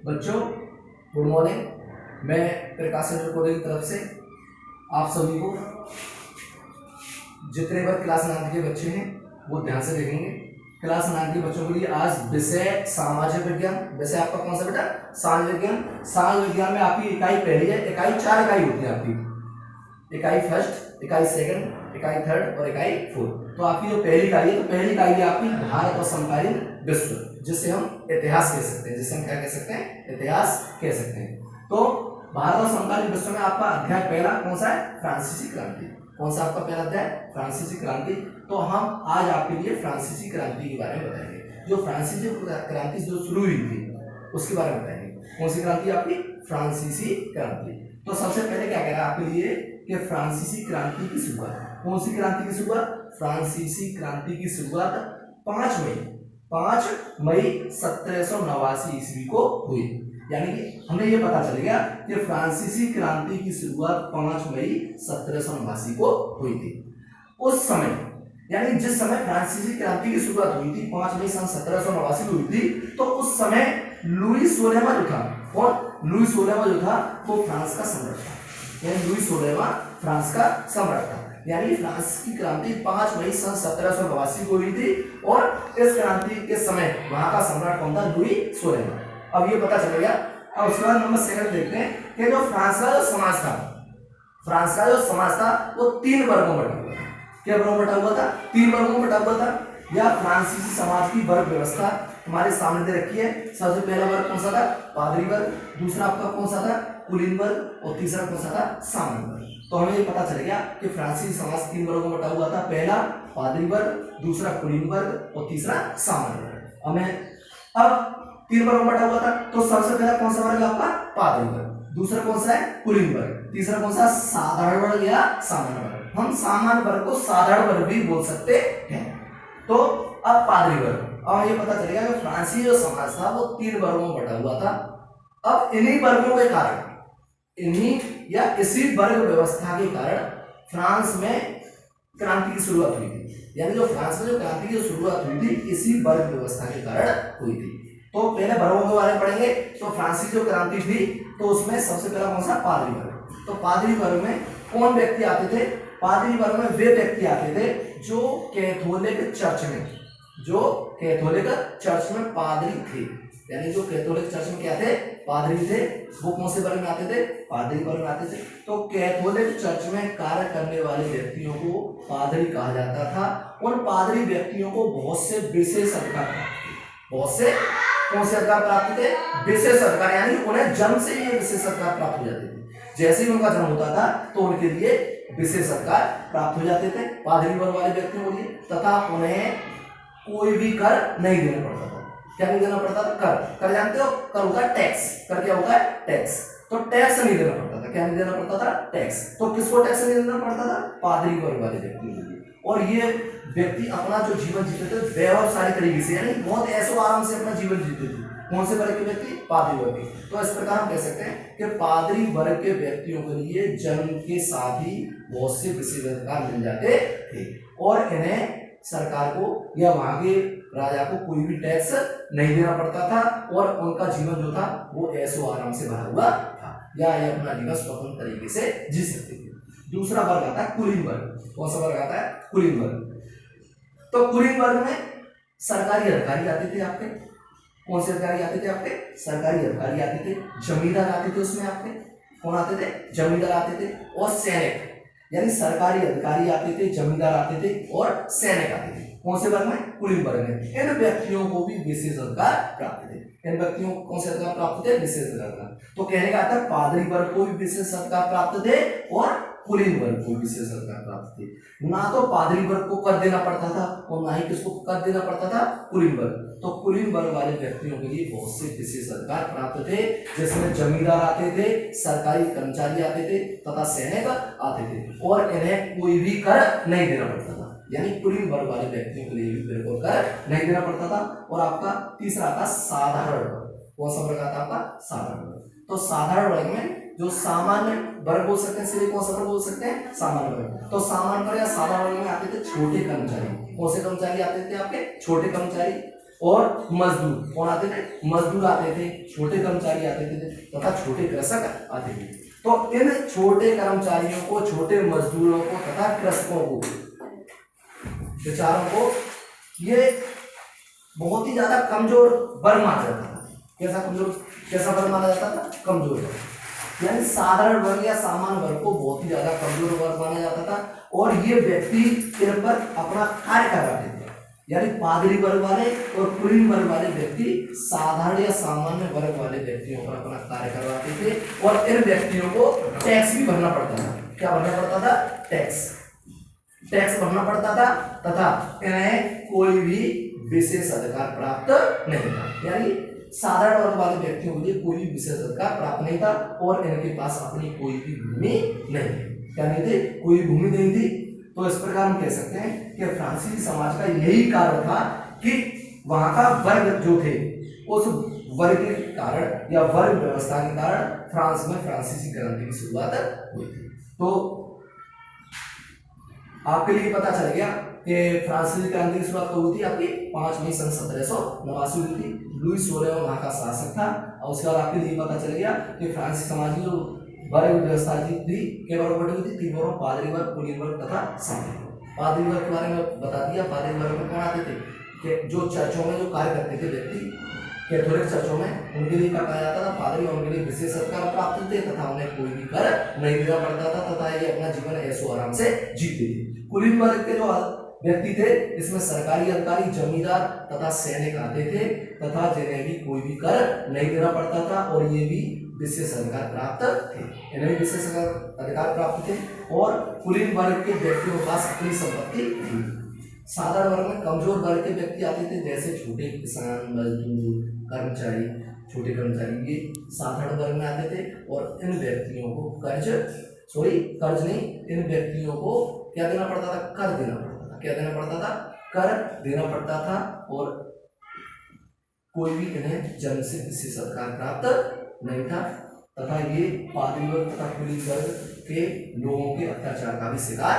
बच्चों good morning. मैं प्रकाश college की तरफ से आप सभी को जितने बार क्लास 9 के बच्चे हैं वो ध्यान से देखेंगे। क्लास 9 के बच्चों के लिए आज विषय सामाजिक विज्ञान। वैसे आपका कौन सा बेटा? सामाजिक विज्ञान। सामाजिक विज्ञान में आपकी इकाई पहली है। इकाई 4 इकाई होती है आपकी। इकाई फर्स्ट, इकाई सेकंड, इकाई थर्ड और इकाई फोर्थ। तो आपकी जो पहली इकाई है, तो पहली इकाई है आपकी भारत और समकालीन विश्व, जिसे हम इतिहास कह सकते हैं। जिसे हम क्या कह सकते हैं? इतिहास कह सकते हैं। तो भारत और समकालीन विश्व में आपका अध्याय पहला कौन सा है? फ्रांसीसी क्रांति। कौन सा आपका पहला अध्याय? फ्रांसीसी क्रांति। तो हम आज आपके लिए फ्रांसीसी क्रांति के बारे में बताएंगे। जो फ्रांसीसी क्रांति जो शुरू हुई थी उसके बारे में बताएंगे। कौन सी क्रांति आपकी? फ्रांसीसी क्रांति। तो सबसे पहले क्या कह रहा है आपके लिए कि फ्रांसीसी क्रांति की शुरुआत। कौन सी क्रांति की शुरुआत? फ्रांसीसी क्रांति की शुरुआत 5 मई 1789 ईस्वी को हुई। यानी कि हमें ये पता चल गया कि फ्रांसीसी क्रांति की शुरुआत 5 मई 1789 को हुई थी। उस समय यानी जिस समय फ्रांसीसी क्रांति की शुरुआत हुई थी 5 मई सन 1789 को हुई थी, तो उस समय लुई 16वां जो था, कौन? लुई 16वां जो था वो फ्रांस का सम्राट था। यानी लुई 16वां फ्रांस का सम्राट था। यानी फ्रांस की क्रांति 5 मई सन 1789 को हुई थी और इस क्रांति के समय वहां का सम्राट कौन था? लुई 16वां। अब ये पता चल गया। अब उसके बाद नंबर 7 देखते हैं कि जो फ्रांस का जो समाज था, फ्रांस का जो समाज था वो 3 वर्गों में बटा हुआ था। क्या वर्गों में बटा हुआ था? 3 वर्गों में बटा हुआ था। यह फ्रांसीसी समाज की वर्ग व्यवस्था हमारे सामने दे रखी है। सबसे पहला वर्ग कौन सा था? पादरी वर्ग। दूसरा आपका कौन सा था? कुलीन वर्ग। और तीसरा कौन सा था? सामान्य वर्ग। तो हमें ये पता चल गया कि फ्रांसीसी समाज 3 वर्गों में बटा हुआ था। पहला पादरी वर्ग, दूसरा कुलीन वर्ग और तीसरा सामान्य वर्ग। अब 3 वर्गों में बटा हुआ था। तो सबसे पहला कौन सा वर्ग आपका? पादरी वर्ग। दूसरा कौन सा है? कुलीन वर्ग। तीसरा कौन सा? साधारण वर्ग या सामान्य वर्ग। हम सामान्य वर्ग को साधारण वर्ग भी बोल सकते हैं। तो अब पादरी वर्ग। अब ये पता चलेगा कि फ्रांसीसी जो समाज था वो 3 वर्गों में बटा हुआ था। अब इन्हीं वर्गों के कारण, इन्हीं या इसी वर्ग व्यवस्था के कारण फ्रांस में क्रांति की शुरुआत हुई थी। यानी जो फ्रांस में जो क्रांति की शुरुआत हुई थी इसी वर्ग व्यवस्था के कारण हुई थी। तो पहले वर्गों के बारे में पढ़ेंगे। तो फ्रांसीसी जो क्रांति थी तो उसमें सबसे पहला कौन सा? पादरी वर्ग। तो पादरी वर्ग में कौन व्यक्ति आते थे? पादरी वर्ग में वे व्यक्ति आते थे जो कैथोलिक चर्च में पादरी थे। यानी जो कैथोलिक चर्च में क्या थे? पादरी थे। वो कौन से वर्ग में आते थे? पादरी वर्ग में आते थे। तो कैथोलिक चर्च में कार्य करने वाले व्यक्तियों को पादरी कहा जाता था। उन पादरी व्यक्तियों को बहुत से विशेष अधिकार प्राप्त थे। बहुत से कौन से अधिकार प्राप्त थे? विशेष अधिकार। यानी उन्हें जन्म से ही विशेष अधिकार प्राप्त हो जाते थे। जैसे ही उनका जन्म होता था तो उनके लिए विशेष अधिकार प्राप्त हो जाते थे पादरी वर्ग वाले व्यक्तियों के लिए। तथा उन्हें कोई भी कर नहीं देना पड़ता था। क्या नहीं देना पड़ता था? कर जानते हो? कर होता है टैक्स। कर क्या होता है? टैक्स। तो टैक्स नहीं देना पड़ता था। क्या नहीं देना पड़ता था? टैक्स। तो किसको टैक्स नहीं देना पड़ता था? पादरी वर्ग वाले व्यक्तियों के लिए। और ये व्यक्ति अपना जो जीवन जीते थे व्यवसायिक तरीके से, यानी बहुत ऐशो आराम से अपना जीवन जीते थे। कौन से वर्ग के व्यक्ति? पादरी वर्ग के। तो इस प्रकार हम कह सकते हैं कि पादरी वर्ग के व्यक्तियों के लिए जन्म के साथ ही बहुत से विशेष अधिकार मिल जाते थे और इन्हें सरकार को या वहां के राजा को कोई भी टैक्स नहीं देना पड़ता था और उनका जीवन जो था वो ऐशो आराम से भरा हुआ था, या ये अपना जीवन स्वतंत्र तरीके से जी सकते थे। दूसरा वर्ग आता है कुलीन वर्ग। कौन सा वर्ग आता है? कुलीन वर्ग। तो कुलीन वर्ग में सरकारी अधिकारी आते थे आपके। कौन से अधिकारी आते थे आपके? सरकारी अधिकारी आते थे। जमींदार आते थे उसमें आपके। कौन आते थे? जमींदार आते थे और सैनिक। यानी सरकारी अधिकारी आते थे, जमींदार आते थे और सैनिक आते थे। कौन से वर्ग में? कुलीन वर्ग में। इन व्यक्तियों को भी विशेष अधिकार प्राप्त थे। इन व्यक्तियों को कौन से अधिकार प्राप्त थे? विशेष अधिकार। तो कहने का अर्थ पादरी वर्ग को भी विशेष अधिकार प्राप्त थे और कुलीन वर्ग को विशेष अधिकार प्राप्त थे। ना तो पादरी वर्ग को कर देना पड़ता था और ना ही किसको कर देना पड़ता था? कुलीन वर्ग। तो कुलीन वर्ग वाले व्यक्तियों के लिए बहुत से विशेष अधिकार प्राप्त थे, जिसमें जमींदार आते थे, सरकारी कर्मचारी आते थे तथा सैनिक आते थे और इन्हें कोई भी कर नहीं देना पड़ता था। यानी कुलीन वर्ग वाले व्यक्तियों के लिए भी बिल्कुल कर नहीं देना पड़ता था। और आपका तीसरा आता साधारण वर्ग। कौन सा वर्ग आता है आपका? साधारण वर्ग। तो साधारण वर्ग में जो सामान्य वर्ग बोल सकते हैं, सिर्फ कौन सा वर्ग बोल सकते हैं? सामान्य वर्ग। तो सामान्य वर्ग या साधारण वर्ग में आते थे छोटे कर्मचारी। कौन से कर्मचारी आते थे आपके? छोटे कर्मचारी। और मजदूर कौन आते थे, मजदूर आते थे, छोटे कर्मचारी आते थे तथा छोटे कृषक आते थे। तो इन छोटे कर्मचारियों को, छोटे मजदूरों को तथा कृषकों को, बेचारों को, ये बहुत ही ज्यादा कमजोर वर्ग माना जाता था। कैसा कमजोर, कैसा वर्ग माना जाता था, कमजोर वर्ग, यानी साधारण वर्ग या सामान्य वर्ग को बहुत ही ज्यादा कमजोर वर्ग माना जाता था। और ये व्यक्ति इन पर अपना कार्य करवाते थे, यानी पादरी वर्ग वाले और कुलीन वर्ग वाले व्यक्ति साधारण या सामान्य वर्ग वाले व्यक्तियों पर अपना कार्य करवाते थे। और इन व्यक्तियों को टैक्स भी भरना पड़ता था। क्या भरना पड़ता था, टैक्स, टैक्स भरना पड़ता था तथा इन्हें कोई भी विशेष अधिकार प्राप्त नहीं था, यानी साधारण वर्ग वाले व्यक्तियों के लिए कोई भी विशेष अधिकार प्राप्त नहीं था। और इनके पास अपनी कोई भी भूमि नहीं थी। क्या नहीं थी, कोई भूमि नहीं थी। तो इस प्रकार हम कह सकते हैं कि फ्रांसीसी समाज का यही कारण था कि वहां का वर्ग जो थे, उस वर्ग के कारण या वर्ग व्यवस्था के कारण फ्रांस में फ्रांसीसी क्रांति की शुरुआत हुई थी। तो आपके लिए पता चल गया कि फ्रांसीसी क्रांति की शुरुआत कब हुई थी, आपकी 5 मई सन 1789 हुई थी। लुई 16वां वहां का शासक था। और उसके बाद आपके लिए पता चल गया कि फ्रांसीसी समाज की जो वर्ग व्यवस्था थी के वर्ग बटी हुई थी, 3 वर्ग, पादरी वर्ग, कुलीन वर्ग तथा सामरिक वर्ग। पादरी वर्ग के बारे में बता दिया। पादरी वर्ग में कौन आते थे, कि जो चर्चों में जो कार्य करते थे व्यक्ति, कैथोलिक चर्चों में, उनके लिए क्या कहा जाता था, पादरी, और उनके लिए विशेष अधिकार प्राप्त थे तथा उन्हें कोई भी कर नहीं देना पड़ता था तथा ये अपना जीवन ऐशो आराम से जीते थे। कुलीन वर्ग के जो व्यक्ति थे, इसमें सरकारी अधिकारी, जमींदार तथा सैनिक आते थे तथा जिन्हें भी कोई भी कर नहीं देना पड़ता था और ये भी विशेष अधिकार प्राप्त थे, इन्हें भी विशेष अधिकार प्राप्त थे। और कुलीन वर्ग के व्यक्तियों के पास अपनी संपत्ति थी। साधारण वर्ग में कमजोर वर्ग के व्यक्ति आते थे, जैसे छोटे किसान, मजदूर, कर्मचारी, छोटे कर्मचारी, ये साधारण वर्ग में आते थे। और इन व्यक्तियों को कर्ज नहीं, इन व्यक्तियों को क्या देना पड़ता था, कर देना पड़ता था। क्या देना पड़ता था, कर देना पड़ता था। और कोई भी इन्हें जन्म से विशेष अधिकार प्राप्त नहीं था तथा ये पादरी वर्ग तथा कुलीन वर्ग के लोगों के अत्याचार का भी शिकार